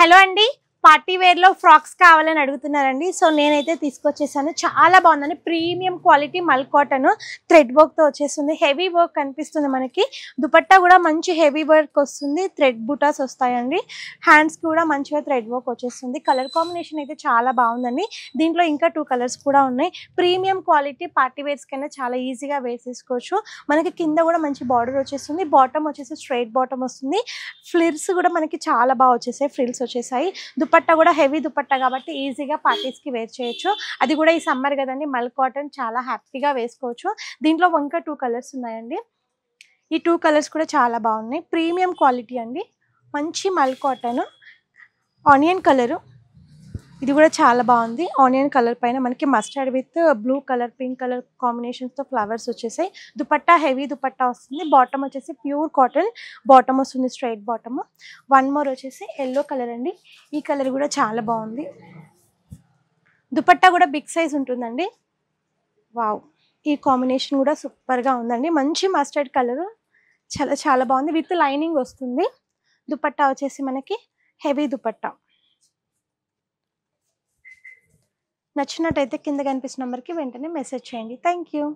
Hello అండి, party wear లో frocks కావాలని అడుగుతున్నారండి. సో నేనైతే తీసుకొచ్చేసాను. చాలా బాగుందండి. ప్రీమియం క్వాలిటీ మల్ కాటన్ థ్రెడ్ వర్క్ తో వచ్చేస్తుంది. హెవీ వర్క్ కనిపిస్తుంది మనకి. దుపట్టా కూడా మంచి హెవీ వర్క్ వస్తుంది. థ్రెడ్ బుటాస్ వస్తాయండి. హ్యాండ్స్ కూడా మంచిగా థ్రెడ్ వర్క్ వచ్చేస్తుంది. కలర్ కాంబినేషన్ అయితే చాలా బాగుందండి. దీంట్లో ఇంకా 2 కలర్స్ కూడా ఉన్నాయి. ప్రీమియం క్వాలిటీ పార్టీ వేర్స్ కన్నా చాలా ఈజీగా వేసేసుకోవచ్చు. మనకి కింద కూడా మంచి బార్డర్ వచ్చేస్తుంది. బాటమ్ వచ్చేసి స్ట్రైట్ బాటమ్ వస్తుంది. ఫ్లిర్స్ కూడా మనకి చాలా బాగా వచ్చేసాయి. ఫ్రిల్స్ వచ్చేసాయి. దుపట్టా కూడా హెవీ దుపట్టా కాబట్టి ఈజీగా పార్టీస్ కి వేర్ చేయొచ్చు. అది కూడా ఈ సమ్మర్ కదండి, మల్ కాటన్ చాలా హ్యాపీగా వేసుకోవచ్చు. దీంట్లో ఇంకా 2 కలర్స్ ఉన్నాయండి. ఈ 2 కలర్స్ కూడా చాలా బాగున్నాయి. ప్రీమియం క్వాలిటీ అండి. మంచి మల్ కాటన్ ఆనియన్ కలర్. ఇది కూడా చాలా బాగుంది. ఆనియన్ కలర్ పైన మనకి mustard with blue colour, pink colour combinations తో ఫ్లవర్స్ వచ్చేసాయి. దుపట్టా హెవీ దుపట్టా వస్తుంది. బాటమ్ వచ్చేసి ప్యూర్ కాటన్ బాటమ్ వస్తుంది, స్ట్రైట్ బాటమ్. వన్ మోర్ వచ్చేసి ఎల్లో కలర్ అండి. ఈ కలర్ కూడా చాలా బాగుంది. దుపట్టా కూడా బిగ్ సైజ్ ఉంటుందండి. వావ్, ఈ కాంబినేషన్ కూడా సూపర్ గా ఉందండి. మంచి మస్టర్డ్ కలర్, చాలా చాలా బాగుంది. విత్ లైనింగ్ వస్తుంది. దుపట్టా వచ్చేసి మనకి హెవీ దుపట్టా. నచ్చినట్టయితే కింద కనిపిస్తున్న నెంబర్కి వెంటనే మెసేజ్ చేయండి. Thank you.